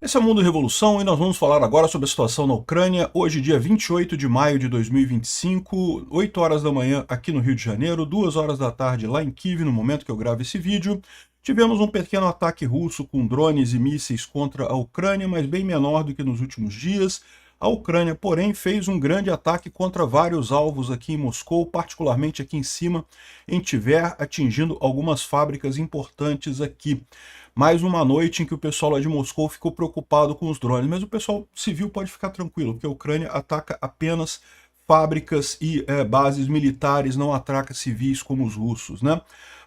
Esse é o Mundo Revolução e nós vamos falar agora sobre a situação na Ucrânia. Hoje, dia 28 de maio de 2025, 8 horas da manhã aqui no Rio de Janeiro, 2 horas da tarde lá em Kiev, no momento que eu gravo esse vídeo. Tivemos um pequeno ataque russo com drones e mísseis contra a Ucrânia, mas bem menor do que nos últimos dias. A Ucrânia, porém, fez um grande ataque contra vários alvos aqui em Moscou, particularmente aqui em cima, em Tver, atingindo algumas fábricas importantes aqui. Mais uma noite em que o pessoal lá de Moscou ficou preocupado com os drones, mas o pessoal civil pode ficar tranquilo, porque a Ucrânia ataca apenas fábricas e bases militares, não ataca civis como os russos, né?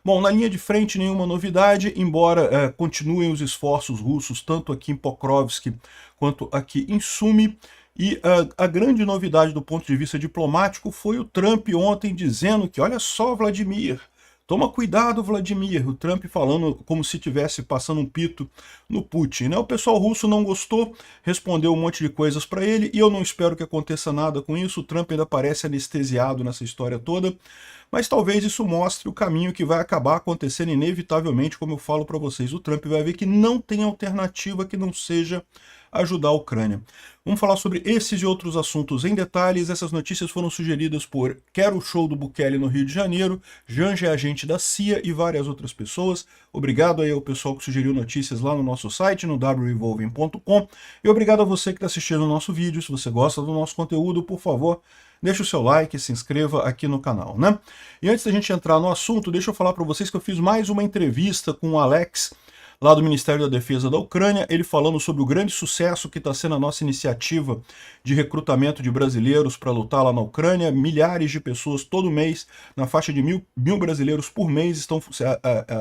Bom, na linha de frente nenhuma novidade, embora continuem os esforços russos, tanto aqui em Pokrovsk quanto aqui em Sumy. E a grande novidade do ponto de vista diplomático foi o Trump ontem dizendo que, olha só, Vladimir, toma cuidado, Vladimir. O Trump falando como se estivesse passando um pito no Putin, né? O pessoal russo não gostou, respondeu um monte de coisas para ele, e eu não espero que aconteça nada com isso. O Trump ainda parece anestesiado nessa história toda, mas talvez isso mostre o caminho que vai acabar acontecendo inevitavelmente, como eu falo para vocês. O Trump vai ver que não tem alternativa que não seja ajudar a Ucrânia. Vamos falar sobre esses e outros assuntos em detalhes. Essas notícias foram sugeridas por Quero o Show do Bukele no Rio de Janeiro, Janja é agente da CIA e várias outras pessoas. Obrigado aí ao pessoal que sugeriu notícias lá no nosso site, no wrevolving.com. E obrigado a você que está assistindo o nosso vídeo. Se você gosta do nosso conteúdo, por favor, deixa o seu like e se inscreva aqui no canal, né? E antes da gente entrar no assunto, deixa eu falar para vocês que eu fiz mais uma entrevista com o Alex, lá do Ministério da Defesa da Ucrânia, ele falando sobre o grande sucesso que está sendo a nossa iniciativa de recrutamento de brasileiros para lutar lá na Ucrânia. Milhares de pessoas todo mês, na faixa de mil brasileiros por mês, estão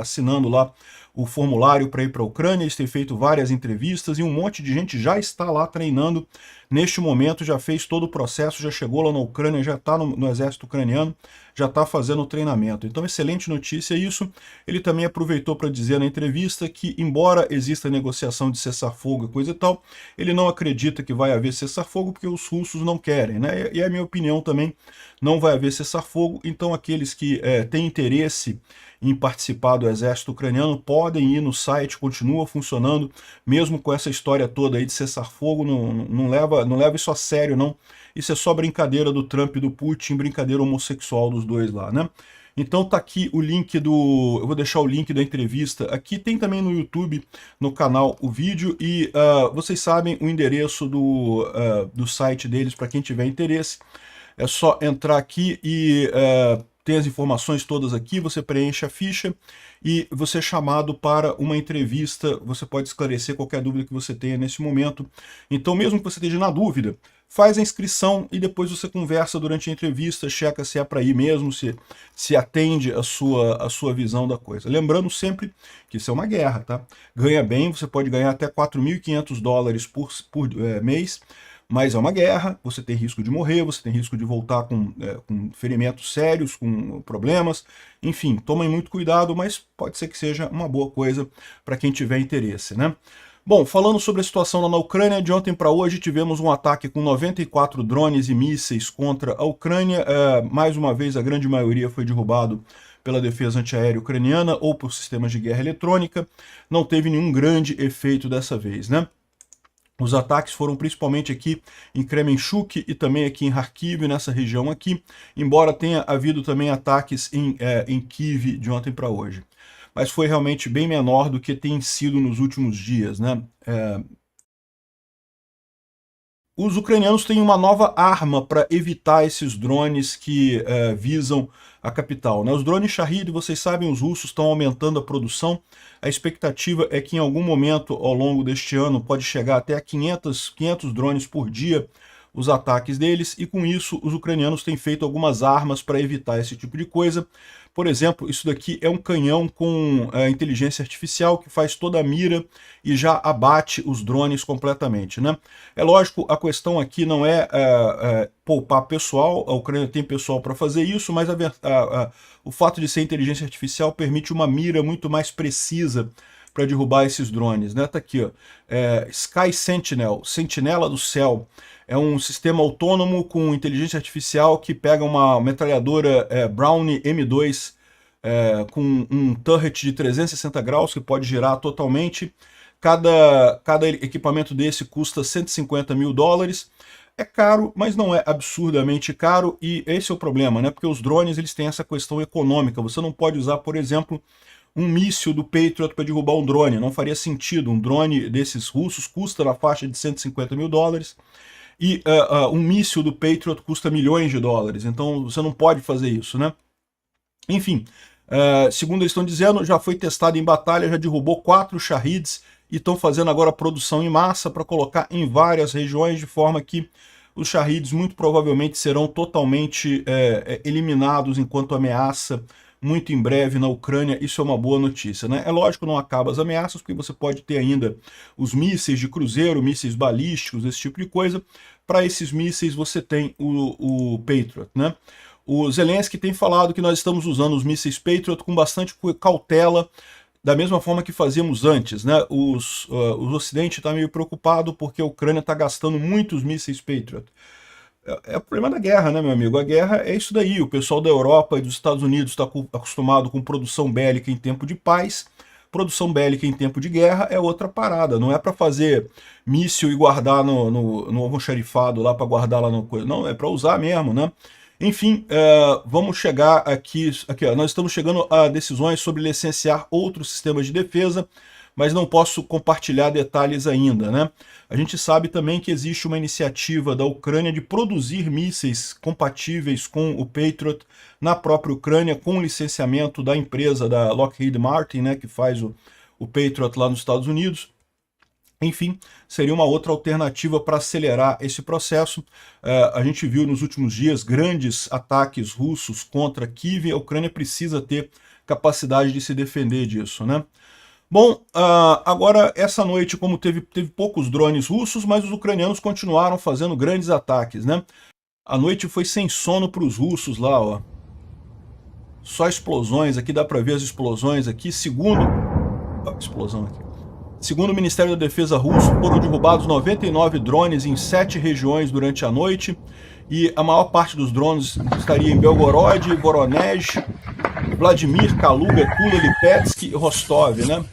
assinando lá o formulário para ir para a Ucrânia. Eles têm feito várias entrevistas e um monte de gente já está lá treinando. Neste momento já fez todo o processo, já chegou lá na Ucrânia, já está no exército ucraniano, já está fazendo o treinamento. Então, excelente notícia isso. Ele também aproveitou para dizer na entrevista que, embora exista negociação de cessar-fogo e coisa e tal, ele não acredita que vai haver cessar-fogo porque os russos não querem, né? E a minha opinião também, não vai haver cessar-fogo. Então, aqueles que têm interesse em participar do exército ucraniano podem ir no site, continua funcionando, mesmo com essa história toda aí de cessar-fogo. Não leva isso a sério, não. Isso é só brincadeira do Trump e do Putin, brincadeira homossexual dos dois lá, né? Então tá aqui o link do... Eu vou deixar o link da entrevista aqui. Tem também no YouTube, no canal, o vídeo. E vocês sabem o endereço do site deles para quem tiver interesse. É só entrar aqui e tem as informações todas aqui, você preenche a ficha e você é chamado para uma entrevista. Você pode esclarecer qualquer dúvida que você tenha nesse momento. Então, mesmo que você esteja na dúvida, faz a inscrição e depois você conversa durante a entrevista, checa se é para ir mesmo, se atende a sua visão da coisa. Lembrando sempre que isso é uma guerra, tá? Ganha bem, você pode ganhar até $4.500 por mês, mas é uma guerra, você tem risco de morrer, você tem risco de voltar com ferimentos sérios, com problemas. Enfim, tomem muito cuidado, mas pode ser que seja uma boa coisa para quem tiver interesse, né? Bom, falando sobre a situação lá na Ucrânia, de ontem para hoje tivemos um ataque com 94 drones e mísseis contra a Ucrânia. Mais uma vez, a grande maioria foi derrubado pela defesa antiaérea ucraniana ou por sistemas de guerra eletrônica. Não teve nenhum grande efeito dessa vez, né? Os ataques foram principalmente aqui em Kremenchuk e também aqui em Kharkiv, nessa região aqui, embora tenha havido também ataques em Kiev de ontem para hoje. Mas foi realmente bem menor do que tem sido nos últimos dias, né? Os ucranianos têm uma nova arma para evitar esses drones que visam a capital, né? Os drones Shahid, vocês sabem, os russos estão aumentando a produção. A expectativa é que em algum momento ao longo deste ano pode chegar até a 500 500 drones por dia os ataques deles, e com isso os ucranianos têm feito algumas armas para evitar esse tipo de coisa. Por exemplo, isso daqui é um canhão com inteligência artificial que faz toda a mira e já abate os drones completamente, né? É lógico, a questão aqui não é poupar pessoal, a Ucrânia tem pessoal para fazer isso, mas o fato de ser inteligência artificial permite uma mira muito mais precisa para derrubar esses drones, né? Tá aqui, ó. Sky Sentinel, Sentinela do Céu. É um sistema autônomo com inteligência artificial que pega uma metralhadora Brownie M2 com um turret de 360 graus que pode girar totalmente. Cada equipamento desse custa 150 mil dólares. É caro, mas não é absurdamente caro, e esse é o problema, né? Porque os drones eles têm essa questão econômica. Você não pode usar, por exemplo, um míssil do Patriot para derrubar um drone. Não faria sentido. Um drone desses russos custa na faixa de 150 mil dólares, e um míssil do Patriot custa milhões de dólares. Então você não pode fazer isso, né? Enfim, segundo eles estão dizendo, já foi testado em batalha, já derrubou 4 Shahids, e estão fazendo agora produção em massa para colocar em várias regiões, de forma que os Shahids muito provavelmente serão totalmente eliminados enquanto ameaça muito em breve na Ucrânia. Isso é uma boa notícia, né? É lógico, não acaba as ameaças, porque você pode ter ainda os mísseis de cruzeiro, mísseis balísticos, esse tipo de coisa. Para esses mísseis você tem o Patriot, né? O Zelensky tem falado que nós estamos usando os mísseis Patriot com bastante cautela, da mesma forma que fazíamos antes, né? O Ocidente está meio preocupado porque a Ucrânia está gastando muitos mísseis Patriot. É o problema da guerra, né, meu amigo? A guerra é isso daí. O pessoal da Europa e dos Estados Unidos está acostumado com produção bélica em tempo de paz. Produção bélica em tempo de guerra é outra parada. Não é para fazer míssil e guardar no almoxarifado lá, para guardar lá no coisa. Não, é para usar mesmo, né? Enfim, vamos chegar aqui ó, nós estamos chegando a decisões sobre licenciar outros sistemas de defesa, mas não posso compartilhar detalhes ainda, né? A gente sabe também que existe uma iniciativa da Ucrânia de produzir mísseis compatíveis com o Patriot na própria Ucrânia, com licenciamento da empresa da Lockheed Martin, né, que faz o Patriot lá nos Estados Unidos. Enfim, seria uma outra alternativa para acelerar esse processo. A gente viu nos últimos dias grandes ataques russos contra Kiev, a Ucrânia precisa ter capacidade de se defender disso, né? Bom, agora essa noite, como teve poucos drones russos, mas os ucranianos continuaram fazendo grandes ataques, né? A noite foi sem sono para os russos lá, ó. Só explosões, aqui dá para ver as explosões aqui, segundo o Ministério da Defesa russo, foram derrubados 99 drones em 7 regiões durante a noite, e a maior parte dos drones estaria em Belgorod, Voronezh, Vladimir, Kaluga, Tula, Lipetsk e Rostov, né?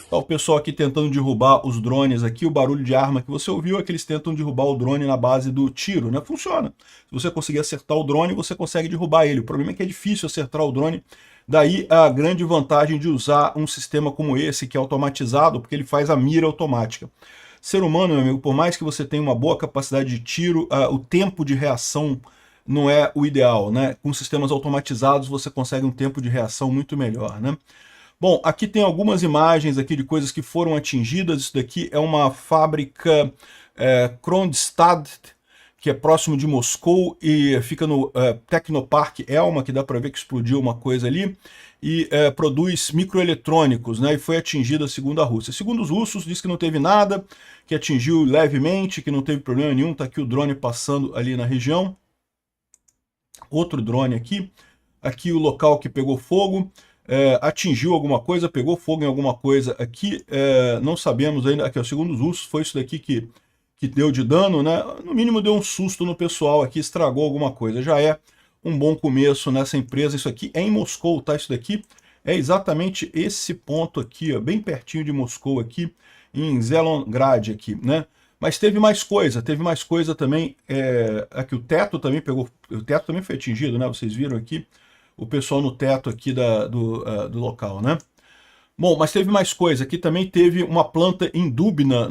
Tá o pessoal aqui tentando derrubar os drones aqui, o barulho de arma que você ouviu é que eles tentam derrubar o drone na base do tiro, né? Funciona. Se você conseguir acertar o drone, você consegue derrubar ele. O problema é que é difícil acertar o drone. Daí a grande vantagem de usar um sistema como esse, que é automatizado, porque ele faz a mira automática. Ser humano, meu amigo, por mais que você tenha uma boa capacidade de tiro, o tempo de reação não é o ideal, né? Com sistemas automatizados você consegue um tempo de reação muito melhor, né? Bom, aqui tem algumas imagens aqui de coisas que foram atingidas. Isso daqui é uma fábrica Kronstadt, que é próximo de Moscou e fica no Technopark Elma, que dá para ver que explodiu uma coisa ali, e produz microeletrônicos, né, e foi atingida segundo a Rússia. Segundo os russos, diz que não teve nada, que atingiu levemente, que não teve problema nenhum. Está aqui o drone passando ali na região. Outro drone aqui. Aqui o local que pegou fogo. Atingiu alguma coisa, pegou fogo em alguma coisa aqui, não sabemos ainda. Aqui, ó, segundo os russos, foi isso daqui que deu de dano, né? No mínimo deu um susto no pessoal aqui, estragou alguma coisa. Já é um bom começo nessa empresa. Isso aqui é em Moscou, tá? Isso daqui é exatamente esse ponto aqui, ó, bem pertinho de Moscou aqui, em Zelongrad aqui, né? Mas teve mais coisa também. Aqui o teto também foi atingido, né? Vocês viram aqui o pessoal no teto aqui do local, né? Bom, mas teve mais coisa. Aqui também teve uma planta em Dubna,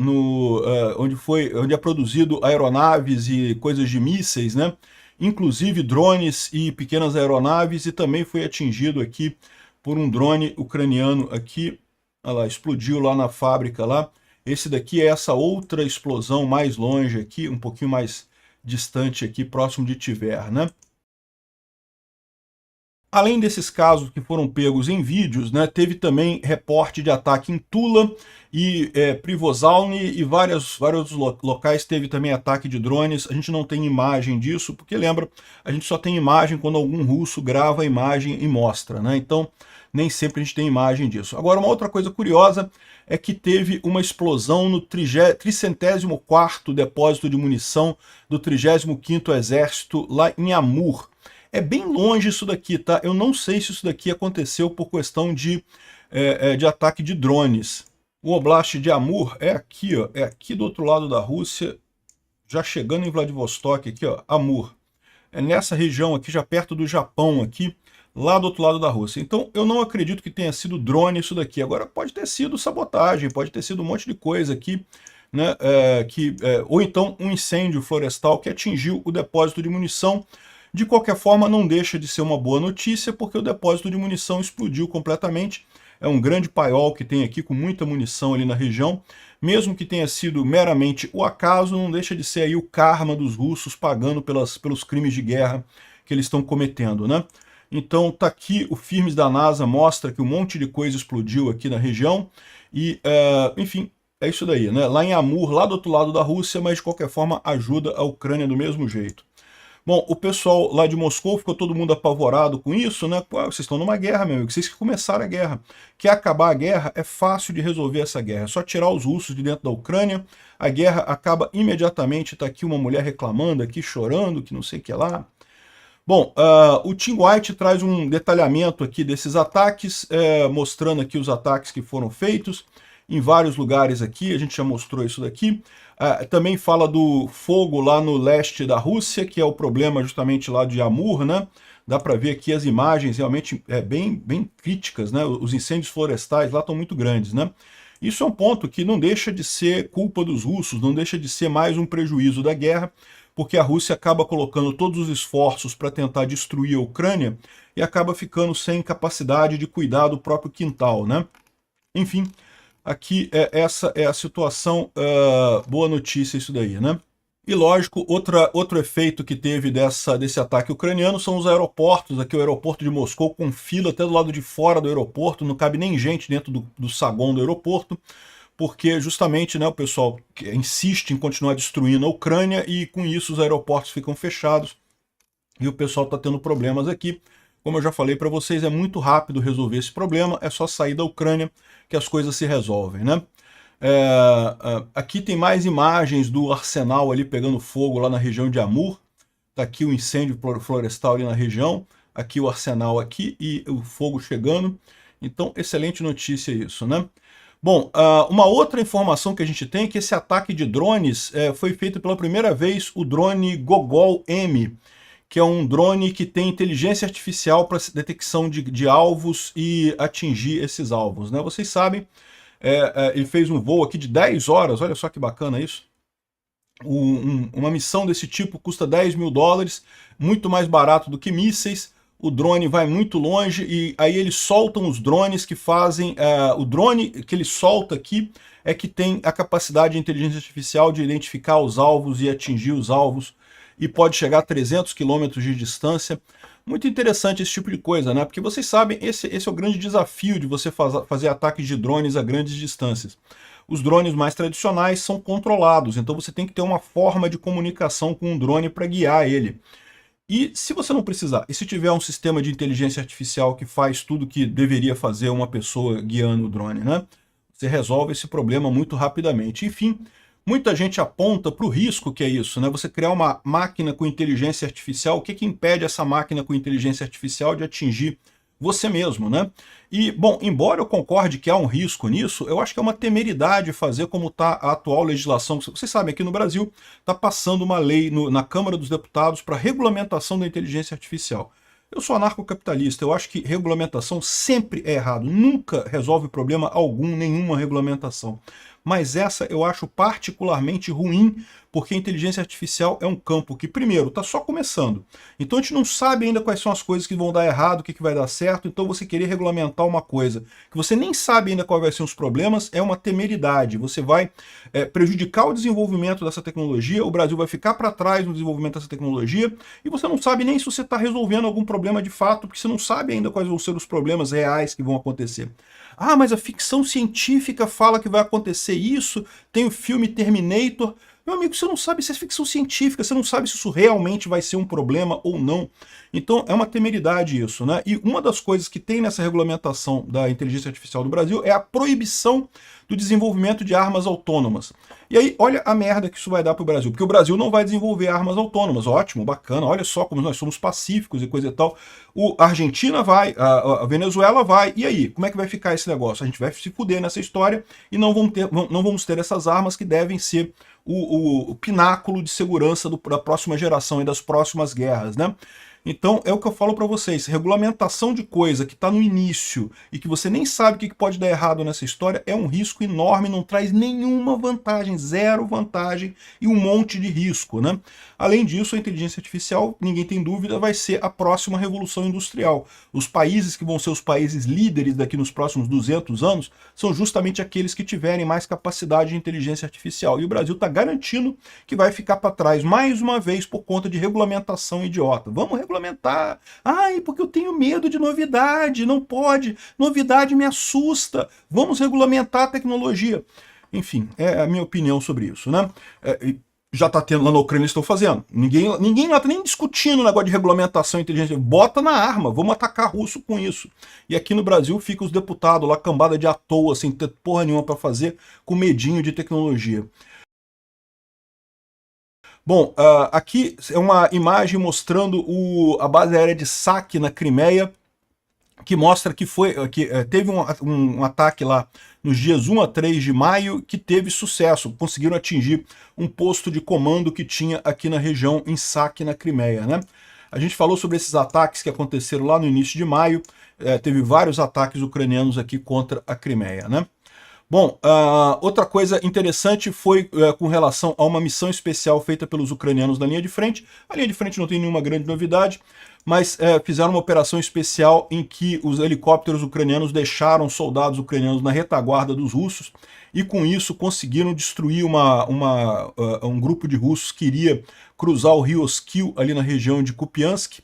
onde é produzido aeronaves e coisas de mísseis, né? Inclusive drones e pequenas aeronaves, e também foi atingido aqui por um drone ucraniano aqui. Olha lá, explodiu lá na fábrica lá. Esse daqui é essa outra explosão mais longe aqui, um pouquinho mais distante aqui, próximo de Tver, né? Além desses casos que foram pegos em vídeos, né, teve também reporte de ataque em Tula e Privozalny, e vários locais teve também ataque de drones. A gente não tem imagem disso, porque lembra, a gente só tem imagem quando algum russo grava a imagem e mostra, né? Então nem sempre a gente tem imagem disso. Agora, uma outra coisa curiosa é que teve uma explosão no 304º depósito de munição do 35º Exército lá em Amur. É bem longe isso daqui, tá? Eu não sei se isso daqui aconteceu por questão de ataque de drones. O Oblast de Amur é aqui, ó, é aqui do outro lado da Rússia, já chegando em Vladivostok, aqui, ó, Amur. É nessa região aqui, já perto do Japão aqui, lá do outro lado da Rússia. Então, eu não acredito que tenha sido drone isso daqui. Agora, pode ter sido sabotagem, pode ter sido um monte de coisa aqui, né, ou então um incêndio florestal que atingiu o depósito de munição. De qualquer forma, não deixa de ser uma boa notícia, porque o depósito de munição explodiu completamente. É um grande paiol que tem aqui com muita munição ali na região. Mesmo que tenha sido meramente o acaso, não deixa de ser aí o karma dos russos pagando pelos crimes de guerra que eles estão cometendo, né? Então tá aqui o filmes da NASA, mostra que um monte de coisa explodiu aqui na região e, enfim, é isso daí, né? Lá em Amur, lá do outro lado da Rússia, mas de qualquer forma ajuda a Ucrânia do mesmo jeito. Bom, o pessoal lá de Moscou ficou todo mundo apavorado com isso, né? Pô, vocês estão numa guerra, meu amigo, vocês que começaram a guerra. Quer acabar a guerra? É fácil de resolver essa guerra. É só tirar os russos de dentro da Ucrânia, a guerra acaba imediatamente. Tá aqui uma mulher reclamando, aqui chorando, que não sei o que lá. Bom, o Tim White traz um detalhamento aqui desses ataques, mostrando aqui os ataques que foram feitos em vários lugares aqui, a gente já mostrou isso daqui. Também fala do fogo lá no leste da Rússia, que é o problema justamente lá de Amur, né? Dá para ver aqui as imagens realmente bem críticas, né? Os incêndios florestais lá estão muito grandes, né? Isso é um ponto que não deixa de ser culpa dos russos, não deixa de ser mais um prejuízo da guerra, porque a Rússia acaba colocando todos os esforços para tentar destruir a Ucrânia e acaba ficando sem capacidade de cuidar do próprio quintal, né? Enfim, aqui essa é a situação, boa notícia isso daí, né? E lógico, outro efeito que teve desse ataque ucraniano são os aeroportos. Aqui o aeroporto de Moscou com fila até do lado de fora do aeroporto, não cabe nem gente dentro do saguão do aeroporto, porque justamente, né, o pessoal insiste em continuar destruindo a Ucrânia e com isso os aeroportos ficam fechados e o pessoal está tendo problemas aqui. Como eu já falei para vocês, é muito rápido resolver esse problema, é só sair da Ucrânia que as coisas se resolvem, né? Aqui tem mais imagens do arsenal ali pegando fogo lá na região de Amur. Tá aqui o incêndio florestal ali na região, aqui o arsenal aqui e o fogo chegando. Então, excelente notícia isso, né? Bom, uma outra informação que a gente tem é que esse ataque de drones foi feito pela primeira vez o drone Gogol-M, que é um drone que tem inteligência artificial para detecção de alvos e atingir esses alvos, né? Vocês sabem, ele fez um voo aqui de 10 horas, olha só que bacana isso. Uma missão desse tipo custa 10 mil dólares, muito mais barato do que mísseis. O drone vai muito longe e aí eles soltam os drones que fazem... o drone que ele solta aqui é que tem a capacidade de inteligência artificial de identificar os alvos e atingir os alvos e pode chegar a 300 quilômetros de distância. Muito interessante esse tipo de coisa, né? Porque vocês sabem, esse é o grande desafio de você fazer ataques de drones a grandes distâncias. Os drones mais tradicionais são controlados, então você tem que ter uma forma de comunicação com um drone para guiar ele. E se você não precisar, e se tiver um sistema de inteligência artificial que faz tudo que deveria fazer uma pessoa guiando o drone, né? Você resolve esse problema muito rapidamente. Enfim, muita gente aponta para o risco que é isso, né? Você criar uma máquina com inteligência artificial, o que que impede essa máquina com inteligência artificial de atingir você mesmo, né? E, bom, embora eu concorde que há um risco nisso, eu acho que é uma temeridade fazer como está a atual legislação. Vocês sabem, aqui no Brasil está passando uma lei na Câmara dos Deputados para regulamentação da inteligência artificial. Eu sou anarcocapitalista, eu acho que regulamentação sempre é errado, nunca resolve problema algum, nenhuma regulamentação. Mas essa eu acho particularmente ruim, porque a inteligência artificial é um campo que, primeiro, está só começando. Então a gente não sabe ainda quais são as coisas que vão dar errado, o que vai dar certo, então você querer regulamentar uma coisa que você nem sabe ainda quais vão ser os problemas é uma temeridade. Você vai prejudicar o desenvolvimento dessa tecnologia, o Brasil vai ficar para trás no desenvolvimento dessa tecnologia, e você não sabe nem se você está resolvendo algum problema de fato, porque você não sabe ainda quais vão ser os problemas reais que vão acontecer. Ah, mas a ficção científica fala que vai acontecer isso, tem o filme Terminator. Meu amigo, você não sabe se é ficção científica, você não sabe se isso realmente vai ser um problema ou não. Então é uma temeridade isso, né? E uma das coisas que tem nessa regulamentação da inteligência artificial do Brasil é a proibição do desenvolvimento de armas autônomas. E aí, olha a merda que isso vai dar para o Brasil, porque o Brasil não vai desenvolver armas autônomas. Ótimo, bacana, olha só como nós somos pacíficos e coisa e tal. A Argentina vai, a Venezuela vai, e aí? Como é que vai ficar esse negócio? A gente vai se fuder nessa história e não vamos ter essas armas que devem ser o pináculo de segurança da próxima geração e das próximas guerras, né? Então é o que eu falo para vocês, regulamentação de coisa que está no início e que você nem sabe o que pode dar errado nessa história é um risco enorme, não traz nenhuma vantagem, zero vantagem e um monte de risco, né? Além disso, a inteligência artificial, ninguém tem dúvida, vai ser a próxima revolução industrial. Os países que vão ser os países líderes daqui nos próximos 200 anos são justamente aqueles que tiverem mais capacidade de inteligência artificial. E o Brasil está garantindo que vai ficar para trás mais uma vez por conta de regulamentação idiota. Vamos regulamentar. Ai, porque eu tenho medo de novidade, não pode. Novidade me assusta. Vamos regulamentar a tecnologia. Enfim, é a minha opinião sobre isso, né? Já está tendo lá na Ucrânia, eles estão fazendo. Ninguém lá está nem discutindo o negócio de regulamentação inteligente. Bota na arma, vamos atacar russo com isso. E aqui no Brasil fica os deputados lá, cambada de à toa, sem ter porra nenhuma para fazer, com medinho de tecnologia. Bom, aqui é uma imagem mostrando a base aérea de saque na Crimeia, que mostra que teve um ataque lá nos dias 1 a 3 de maio que teve sucesso, conseguiram atingir um posto de comando que tinha aqui na região em Saque, na Crimeia, né? A gente falou sobre esses ataques que aconteceram lá no início de maio, teve vários ataques ucranianos aqui contra a Crimeia, né? Bom, outra coisa interessante foi com relação a uma missão especial feita pelos ucranianos na linha de frente. A linha de frente não tem nenhuma grande novidade, mas fizeram uma operação especial em que os helicópteros ucranianos deixaram soldados ucranianos na retaguarda dos russos e com isso conseguiram destruir um grupo de russos que iria cruzar o rio Oskil ali na região de Kupiansk.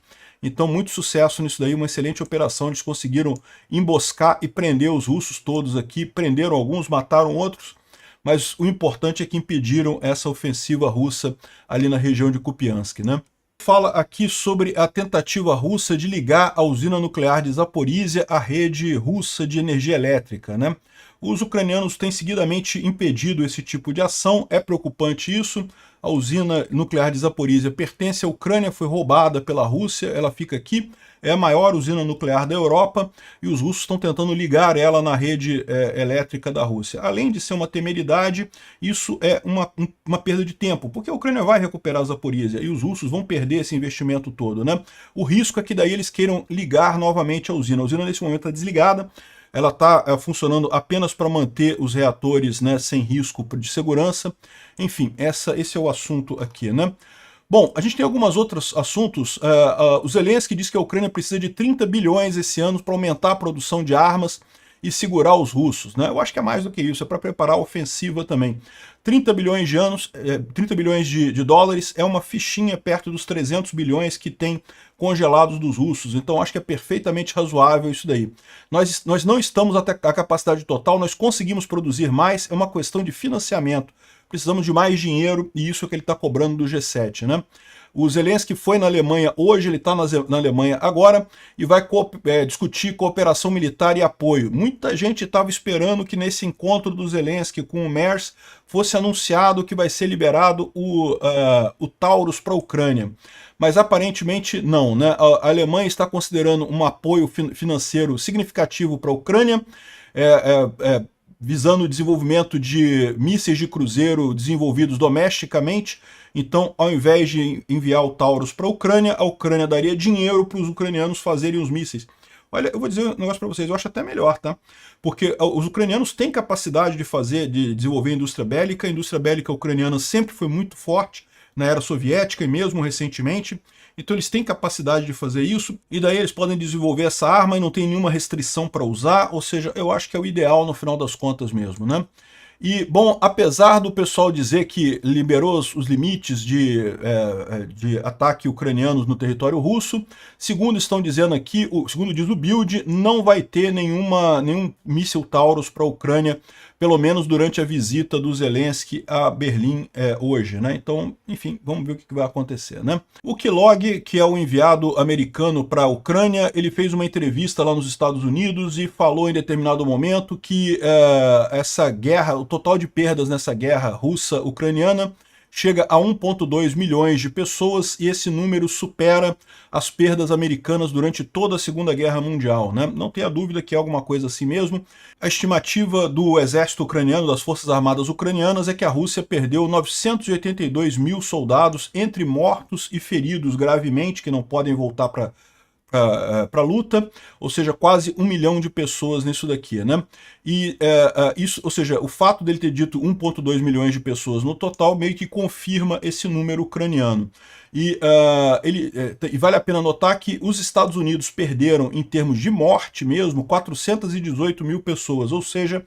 Então, muito sucesso nisso daí, uma excelente operação. Eles conseguiram emboscar e prender os russos todos aqui. Prenderam alguns, mataram outros. Mas o importante é que impediram essa ofensiva russa ali na região de Kupiansk, né? Fala aqui sobre a tentativa russa de ligar a usina nuclear de Zaporizhia à rede russa de energia elétrica, né? Os ucranianos têm seguidamente impedido esse tipo de ação, é preocupante isso. A usina nuclear de Zaporizhia pertence à Ucrânia, foi roubada pela Rússia, ela fica aqui, é a maior usina nuclear da Europa e os russos estão tentando ligar ela na rede elétrica da Rússia. Além de ser uma temeridade, isso é uma perda de tempo, porque a Ucrânia vai recuperar Zaporizhia e os russos vão perder esse investimento todo, né? O risco é que daí eles queiram ligar novamente a usina. A usina nesse momento está desligada, ela está funcionando apenas para manter os reatores, né, sem risco de segurança. Enfim, esse é o assunto aqui, né? Bom, a gente tem alguns outros assuntos. O Zelensky diz que a Ucrânia precisa de 30 bilhões esse ano para aumentar a produção de armas e segurar os russos, né? Eu acho que é mais do que isso, é para preparar a ofensiva também. 30 bilhões de dólares é uma fichinha perto dos 300 bilhões que tem congelados dos russos, então acho que é perfeitamente razoável isso daí. Nós não estamos até a capacidade total, nós conseguimos produzir mais, é uma questão de financiamento. Precisamos de mais dinheiro e isso é o que ele está cobrando do G7, né? O Zelensky foi na Alemanha hoje, ele está na Alemanha agora e vai discutir cooperação militar e apoio. Muita gente estava esperando que nesse encontro do Zelensky com o Merz fosse anunciado que vai ser liberado o Taurus para a Ucrânia. Mas aparentemente não, né? A Alemanha está considerando um apoio financeiro significativo para a Ucrânia, visando o desenvolvimento de mísseis de cruzeiro desenvolvidos domesticamente. Então, ao invés de enviar o Taurus para a Ucrânia daria dinheiro para os ucranianos fazerem os mísseis. Olha, eu vou dizer um negócio para vocês, eu acho até melhor, tá? Porque os ucranianos têm capacidade de desenvolver a indústria bélica ucraniana sempre foi muito forte na era soviética e mesmo recentemente. Então eles têm capacidade de fazer isso, e daí eles podem desenvolver essa arma e não tem nenhuma restrição para usar, ou seja, eu acho que é o ideal no final das contas mesmo, né? E, bom, apesar do pessoal dizer que liberou os limites de ataque ucranianos no território russo, segundo estão dizendo aqui, segundo diz o Bild, não vai ter nenhum míssil Taurus para a Ucrânia, pelo menos durante a visita do Zelensky a Berlim hoje, né? Então, enfim, vamos ver o que vai acontecer, né? O Kellogg, que é o enviado americano para a Ucrânia, ele fez uma entrevista lá nos Estados Unidos e falou em determinado momento que essa guerra, o total de perdas nessa guerra russa-ucraniana chega a 1,2 milhões de pessoas e esse número supera as perdas americanas durante toda a Segunda Guerra Mundial, né? Não tenha dúvida que é alguma coisa assim mesmo. A estimativa do exército ucraniano, das Forças Armadas ucranianas, é que a Rússia perdeu 982 mil soldados, entre mortos e feridos gravemente, que não podem voltar para a luta, ou seja, quase 1 milhão de pessoas nisso daqui, né? E isso, ou seja, o fato dele ter dito 1,2 milhões de pessoas no total meio que confirma esse número ucraniano. E vale a pena notar que os Estados Unidos perderam, em termos de morte mesmo, 418 mil pessoas, ou seja,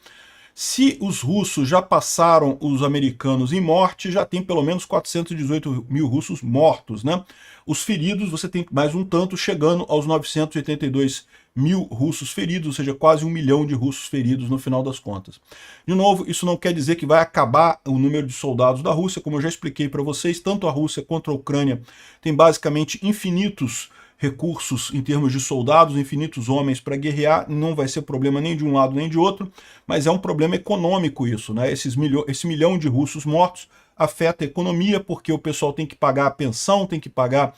se os russos já passaram os americanos em morte, já tem pelo menos 418 mil russos mortos, né? Os feridos, você tem mais um tanto, chegando aos 982 mil russos feridos, ou seja, quase 1 milhão de russos feridos no final das contas. De novo, isso não quer dizer que vai acabar o número de soldados da Rússia, como eu já expliquei para vocês, tanto a Rússia quanto a Ucrânia tem basicamente infinitos recursos em termos de soldados, infinitos homens para guerrear, não vai ser problema nem de um lado nem de outro, mas é um problema econômico isso, né? Esse milhão de russos mortos afeta a economia, porque o pessoal tem que pagar a pensão, tem que pagar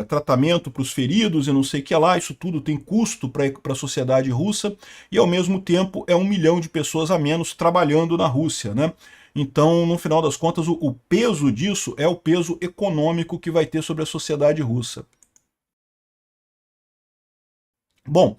tratamento para os feridos e não sei o que lá, isso tudo tem custo para a sociedade russa, e ao mesmo tempo é 1 milhão de pessoas a menos trabalhando na Rússia, né? Então, no final das contas, o peso disso é o peso econômico que vai ter sobre a sociedade russa. Bom,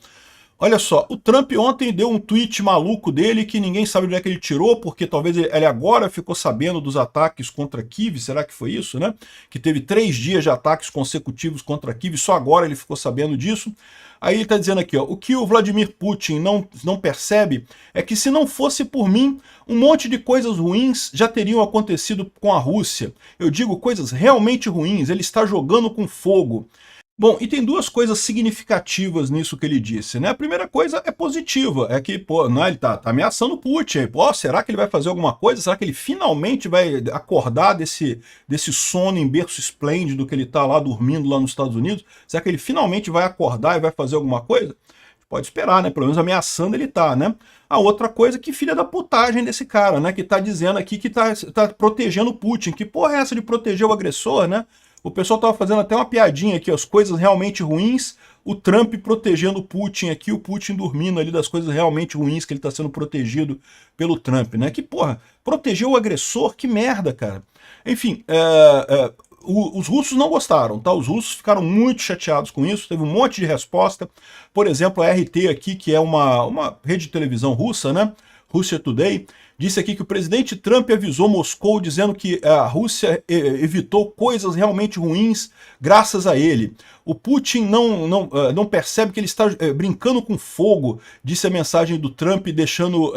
olha só, o Trump ontem deu um tweet maluco dele que ninguém sabe de onde é que ele tirou, porque talvez ele agora ficou sabendo dos ataques contra Kiev, será que foi isso, né? Que teve 3 dias de ataques consecutivos contra Kiev, só agora ele ficou sabendo disso. Aí ele está dizendo aqui, ó, o que o Vladimir Putin não percebe é que se não fosse por mim, um monte de coisas ruins já teriam acontecido com a Rússia. Eu digo coisas realmente ruins, ele está jogando com fogo. Bom, e tem duas coisas significativas nisso que ele disse, né? A primeira coisa é positiva, é que, pô, não, ele tá ameaçando o Putin, pô, será que ele vai fazer alguma coisa? Será que ele finalmente vai acordar desse sono em berço esplêndido que ele tá lá dormindo lá nos Estados Unidos? Será que ele finalmente vai acordar e vai fazer alguma coisa? Pode esperar, né? Pelo menos ameaçando ele tá, né? A outra coisa é que filha da putagem desse cara, né? Que tá dizendo aqui que tá protegendo o Putin. Que porra é essa de proteger o agressor, né? O pessoal estava fazendo até uma piadinha aqui, as coisas realmente ruins, o Trump protegendo o Putin aqui, o Putin dormindo ali das coisas realmente ruins que ele está sendo protegido pelo Trump, né? Que porra, proteger o agressor, que merda, cara. Enfim, os russos não gostaram, tá? Os russos ficaram muito chateados com isso, teve um monte de resposta. Por exemplo, a RT aqui, que é uma rede de televisão russa, né? Russia Today, disse aqui que o presidente Trump avisou Moscou dizendo que a Rússia evitou coisas realmente ruins graças a ele. O Putin não percebe que ele está brincando com fogo, disse a mensagem do Trump, deixando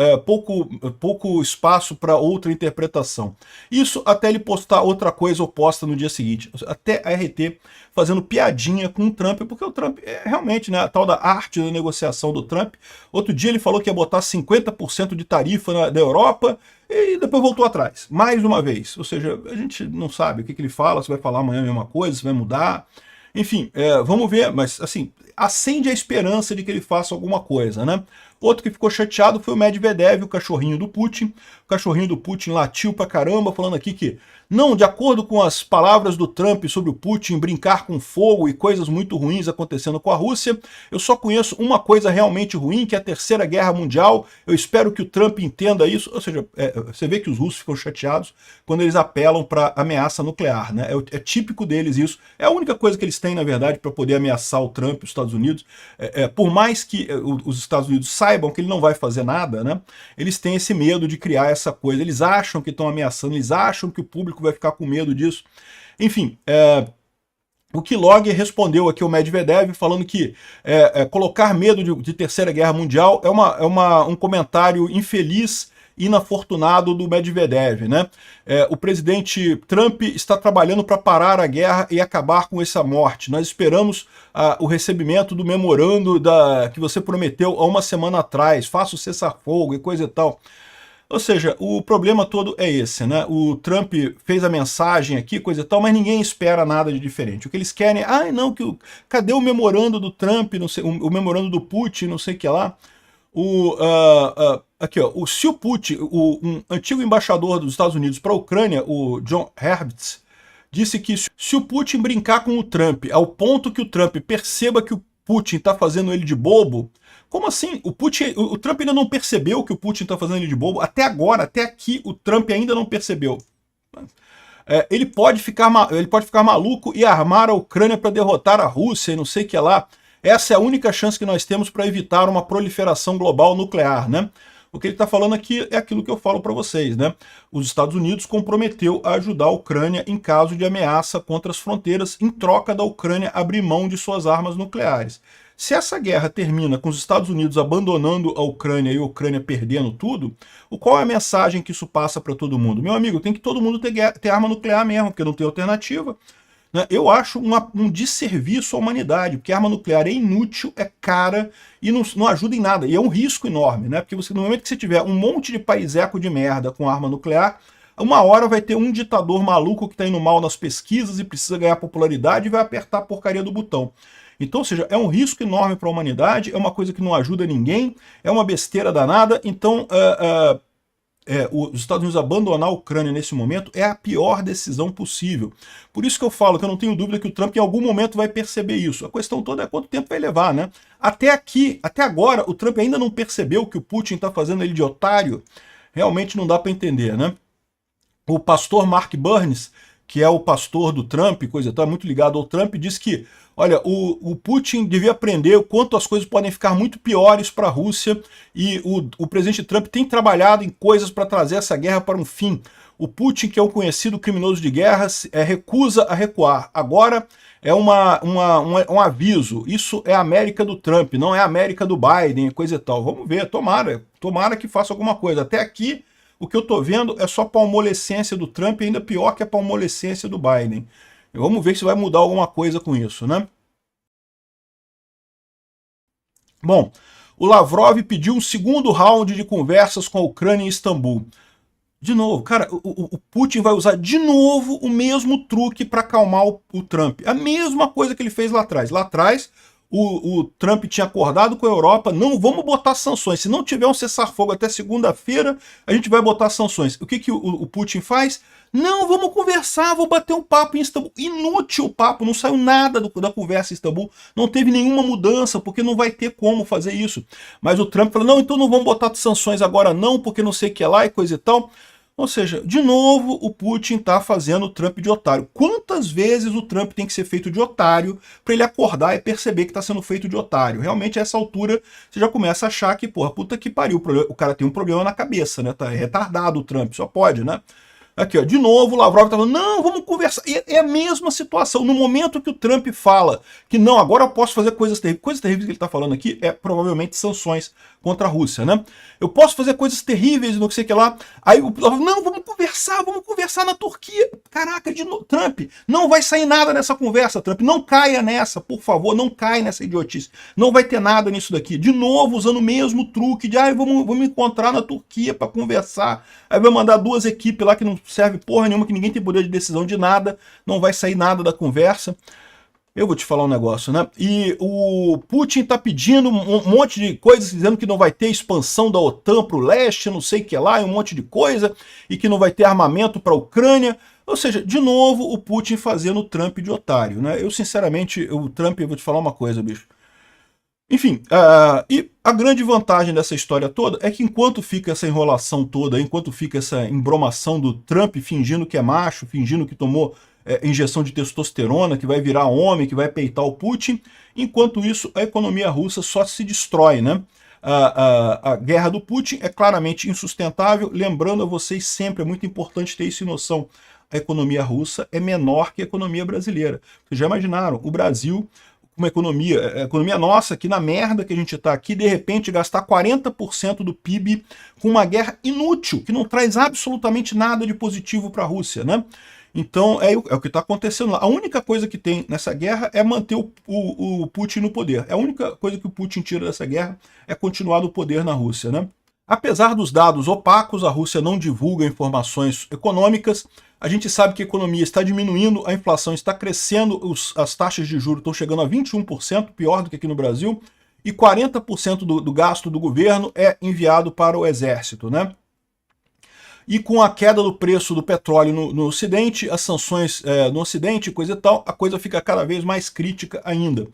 pouco espaço para outra interpretação. Isso até ele postar outra coisa oposta no dia seguinte. Até a RT fazendo piadinha com o Trump, porque o Trump é realmente, né, a tal da arte da negociação do Trump. Outro dia ele falou que ia botar 50% de tarifa da Europa e depois voltou atrás, mais uma vez. Ou seja, a gente não sabe o que ele fala, se vai falar amanhã a mesma coisa, se vai mudar. Enfim, vamos ver, mas assim, acende a esperança de que ele faça alguma coisa, né? Outro que ficou chateado foi o Medvedev, o cachorrinho do Putin. O cachorrinho do Putin latiu pra caramba, falando aqui que, não, de acordo com as palavras do Trump sobre o Putin brincar com fogo e coisas muito ruins acontecendo com a Rússia, eu só conheço uma coisa realmente ruim, que é a Terceira Guerra Mundial. Eu espero que o Trump entenda isso. Ou seja, você vê que os russos ficam chateados quando eles apelam para ameaça nuclear, né? É típico deles isso. É a única coisa que eles têm, na verdade, para poder ameaçar o Trump e os Estados Unidos. Por mais que os Estados Unidos saibam que ele não vai fazer nada, né? Eles têm esse medo de criar essa coisa. Eles acham que estão ameaçando, eles acham que o público vai ficar com medo disso. Enfim, o Kellogg respondeu aqui ao Medvedev falando que colocar medo de Terceira Guerra Mundial é um comentário infeliz inafortunado do Medvedev, né? O presidente Trump está trabalhando para parar a guerra e acabar com essa morte. Nós esperamos o recebimento do memorando que você prometeu há uma semana atrás, faça o cessar-fogo e coisa e tal. Ou seja, o problema todo é esse, né? O Trump fez a mensagem aqui, coisa e tal, mas ninguém espera nada de diferente. O que eles querem é, não, cadê o memorando do Trump, não sei, o memorando do Putin, não sei o que lá. Aqui, ó, se o Putin, um antigo embaixador dos Estados Unidos para a Ucrânia, o John Herbst, disse que se o Putin brincar com o Trump ao ponto que o Trump perceba que o Putin está fazendo ele de bobo. Como assim? O Trump ainda não percebeu que o Putin está fazendo ele de bobo? Até agora, até aqui, o Trump ainda não percebeu. Ele pode ficar maluco e armar a Ucrânia para derrotar a Rússia e não sei o que lá. Essa é a única chance que nós temos para evitar uma proliferação global nuclear, né? O que ele está falando aqui é aquilo que eu falo para vocês, né? Os Estados Unidos comprometeu a ajudar a Ucrânia em caso de ameaça contra as fronteiras, em troca da Ucrânia abrir mão de suas armas nucleares. Se essa guerra termina com os Estados Unidos abandonando a Ucrânia e a Ucrânia perdendo tudo, qual é a mensagem que isso passa para todo mundo? Meu amigo, tem que todo mundo ter arma nuclear mesmo, porque não tem alternativa. Eu acho um desserviço à humanidade, porque a arma nuclear é inútil, é cara e não ajuda em nada. E é um risco enorme, né? Porque no momento que você tiver um monte de paiseco de merda com arma nuclear, uma hora vai ter um ditador maluco que está indo mal nas pesquisas e precisa ganhar popularidade e vai apertar a porcaria do botão. Então, ou seja, é um risco enorme para a humanidade, é uma coisa que não ajuda ninguém, é uma besteira danada. Então, os Estados Unidos abandonar a Ucrânia nesse momento é a pior decisão possível. Por isso que eu falo que eu não tenho dúvida que o Trump em algum momento vai perceber isso. A questão toda é quanto tempo vai levar, né? Até agora, o Trump ainda não percebeu que o Putin está fazendo ele de otário. Realmente não dá para entender, né? O pastor Mark Burns, que é o pastor do Trump, coisa tal, muito ligado ao Trump, diz que, olha, o Putin devia aprender o quanto as coisas podem ficar muito piores para a Rússia e o presidente Trump tem trabalhado em coisas para trazer essa guerra para um fim. O Putin, que é um conhecido criminoso de guerra, recusa a recuar. Agora é um aviso. Isso é a América do Trump, não é a América do Biden, coisa e tal. Vamos ver, tomara que faça alguma coisa. Até aqui, o que eu estou vendo é só palmolescência do Trump, ainda pior que a palmolescência do Biden. Vamos ver se vai mudar alguma coisa com isso, né? Bom, o Lavrov pediu um segundo round de conversas com a Ucrânia em Istambul. De novo, cara, o Putin vai usar de novo o mesmo truque para acalmar o Trump. A mesma coisa que ele fez lá atrás. Lá atrás, o Trump tinha acordado com a Europa, não vamos botar sanções. Se não tiver um cessar-fogo até segunda-feira, a gente vai botar sanções. O que o Putin faz? Não, vamos conversar, vou bater um papo em Istambul. Inútil o papo, não saiu nada da conversa em Istambul, não teve nenhuma mudança, porque não vai ter como fazer isso. Mas o Trump falou, não, então não vamos botar sanções agora não, porque não sei o que é lá e coisa e tal. Ou seja, de novo, o Putin está fazendo o Trump de otário. Quantas vezes o Trump tem que ser feito de otário para ele acordar e perceber que está sendo feito de otário? Realmente, a essa altura, você já começa a achar que, porra, puta que pariu, o cara tem um problema na cabeça, né? Tá retardado o Trump, só pode, né? Aqui, ó, de novo, o Lavrov tá falando, não, vamos conversar. E é a mesma situação. No momento que o Trump fala que não, agora eu posso fazer coisas terríveis que ele está falando aqui é provavelmente sanções contra a Rússia, né? Eu posso fazer coisas terríveis, não sei o que lá. Aí o Lavrov, não, vamos conversar na Turquia. Caraca, de novo, Trump, não vai sair nada nessa conversa, Trump. Não caia nessa, por favor, não caia nessa idiotice. Não vai ter nada nisso daqui. De novo, usando o mesmo truque de, vamos encontrar na Turquia para conversar. Aí vai mandar duas equipes lá que não serve porra nenhuma, que ninguém tem poder de decisão de nada, não vai sair nada da conversa. Eu vou te falar um negócio, né? E o Putin tá pedindo um monte de coisas, dizendo que não vai ter expansão da OTAN pro leste, não sei o que lá, e um monte de coisa, e que não vai ter armamento para a Ucrânia. Ou seja, de novo, o Putin fazendo o Trump de otário, né? Eu, sinceramente, o Trump, eu vou te falar uma coisa, bicho. Enfim, e a grande vantagem dessa história toda é que enquanto fica essa enrolação toda, enquanto fica essa embromação do Trump fingindo que é macho, fingindo que tomou injeção de testosterona, que vai virar homem, que vai peitar o Putin, enquanto isso a economia russa só se destrói, né? A guerra do Putin é claramente insustentável, lembrando a vocês sempre, é muito importante ter isso em noção, a economia russa é menor que a economia brasileira. Vocês já imaginaram, o Brasil uma economia, a economia nossa, aqui na merda que a gente tá aqui, de repente gastar 40% do PIB com uma guerra inútil, que não traz absolutamente nada de positivo para a Rússia, né? Então é o que está acontecendo lá. A única coisa que tem nessa guerra é manter o Putin no poder. É a única coisa que o Putin tira dessa guerra é continuar no poder na Rússia, né? Apesar dos dados opacos, a Rússia não divulga informações econômicas. A gente sabe que a economia está diminuindo, a inflação está crescendo, as taxas de juros estão chegando a 21%, pior do que aqui no Brasil, e 40% do gasto do governo é enviado para o exército, né? E com a queda do preço do petróleo no Ocidente, as sanções no Ocidente, coisa e tal, a coisa fica cada vez mais crítica ainda.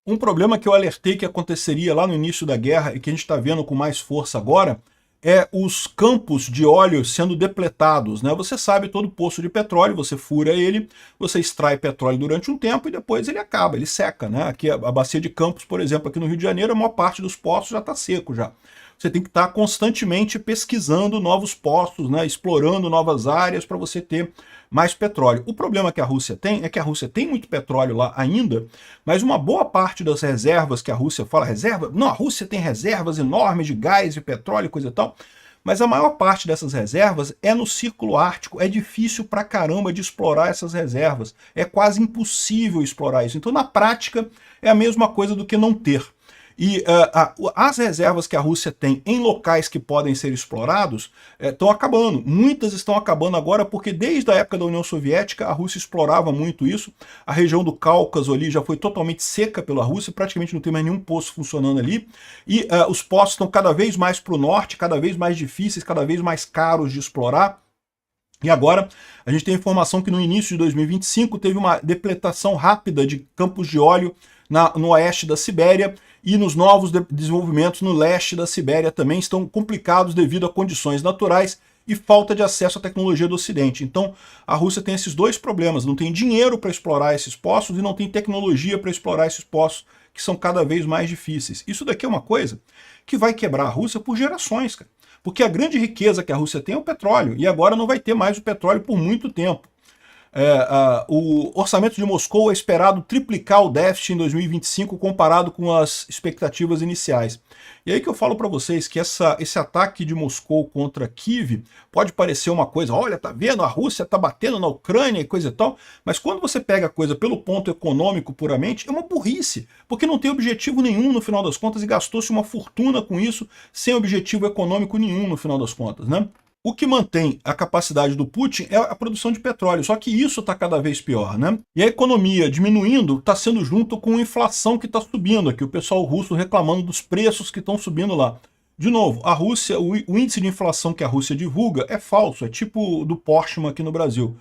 Um problema que eu alertei que aconteceria lá no início da guerra e que a gente está vendo com mais força agora é os campos de óleo sendo depletados, né? Você sabe, todo poço de petróleo, você fura ele, você extrai petróleo durante um tempo e depois ele acaba, ele seca, né? Aqui a bacia de Campos, por exemplo, aqui no Rio de Janeiro, a maior parte dos poços já está seco já. Você tem que estar constantemente pesquisando novos poços, né? Explorando novas áreas para você ter mais petróleo. O problema que a Rússia tem é que a Rússia tem muito petróleo lá ainda, mas uma boa parte das reservas que a Rússia fala, reserva? Não, a Rússia tem reservas enormes de gás e petróleo e coisa e tal, mas a maior parte dessas reservas é no Círculo Ártico, é difícil pra caramba de explorar essas reservas, é quase impossível explorar isso. Então, na prática, é a mesma coisa do que não ter. E as reservas que a Rússia tem em locais que podem ser explorados estão acabando. Muitas estão acabando agora porque desde a época da União Soviética a Rússia explorava muito isso. A região do Cáucaso ali já foi totalmente seca pela Rússia, praticamente não tem mais nenhum poço funcionando ali. E os poços estão cada vez mais para o norte, cada vez mais difíceis, cada vez mais caros de explorar. E agora a gente tem a informação que no início de 2025 teve uma depletação rápida de campos de óleo no oeste da Sibéria, e nos novos desenvolvimentos no leste da Sibéria também estão complicados devido a condições naturais e falta de acesso à tecnologia do Ocidente. Então a Rússia tem esses dois problemas, não tem dinheiro para explorar esses poços e não tem tecnologia para explorar esses poços, que são cada vez mais difíceis. Isso daqui é uma coisa que vai quebrar a Rússia por gerações, cara. Porque a grande riqueza que a Rússia tem é o petróleo, e agora não vai ter mais o petróleo por muito tempo. O orçamento de Moscou é esperado triplicar o déficit em 2025 comparado com as expectativas iniciais. E aí que eu falo para vocês que esse ataque de Moscou contra Kiev pode parecer uma coisa, olha, tá vendo, a Rússia tá batendo na Ucrânia e coisa e tal, mas quando você pega a coisa pelo ponto econômico puramente, é uma burrice, porque não tem objetivo nenhum no final das contas e gastou-se uma fortuna com isso, sem objetivo econômico nenhum no final das contas, né? O que mantém a capacidade do Putin é a produção de petróleo, só que isso está cada vez pior, né? E a economia diminuindo está sendo junto com a inflação que está subindo aqui, o pessoal russo reclamando dos preços que estão subindo lá. De novo, a Rússia, o índice de inflação que a Rússia divulga é falso, é tipo do Postman aqui no Brasil.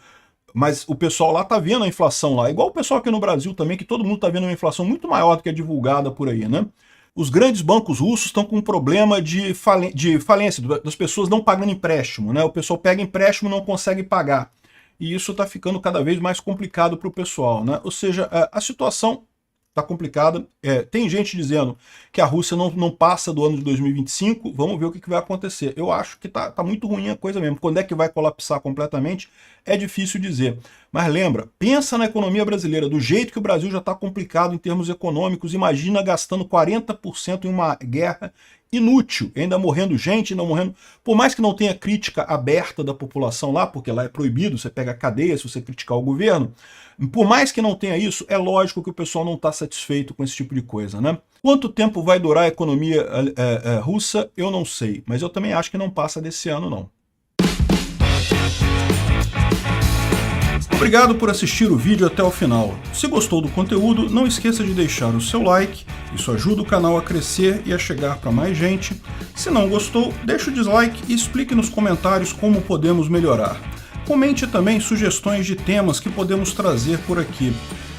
Mas o pessoal lá está vendo a inflação lá, igual o pessoal aqui no Brasil também, que todo mundo está vendo uma inflação muito maior do que a divulgada por aí, né? Os grandes bancos russos estão com um problema de falência, das pessoas não pagando empréstimo, né? O pessoal pega empréstimo e não consegue pagar. E isso está ficando cada vez mais complicado para o pessoal, né? Ou seja, a situação está complicada. Tem gente dizendo que a Rússia não passa do ano de 2025, vamos ver o que vai acontecer. Eu acho que tá muito ruim a coisa mesmo. Quando é que vai colapsar completamente, é difícil dizer. Mas lembra, pensa na economia brasileira, do jeito que o Brasil já está complicado em termos econômicos, imagina gastando 40% em uma guerra inútil, ainda morrendo gente, ainda morrendo... Por mais que não tenha crítica aberta da população lá, porque lá é proibido, você pega cadeia se você criticar o governo, por mais que não tenha isso, é lógico que o pessoal não está satisfeito com esse tipo de coisa, né? Quanto tempo vai durar a economia russa, eu não sei, mas eu também acho que não passa desse ano, não. Obrigado por assistir o vídeo até o final. Se gostou do conteúdo, não esqueça de deixar o seu like, isso ajuda o canal a crescer e a chegar para mais gente. Se não gostou, deixe o dislike e explique nos comentários como podemos melhorar. Comente também sugestões de temas que podemos trazer por aqui.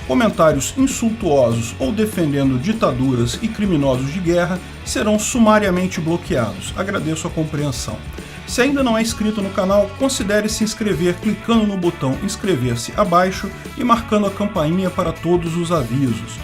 Comentários insultuosos ou defendendo ditaduras e criminosos de guerra serão sumariamente bloqueados. Agradeço a compreensão. Se ainda não é inscrito no canal, considere se inscrever clicando no botão inscrever-se abaixo e marcando a campainha para todos os avisos.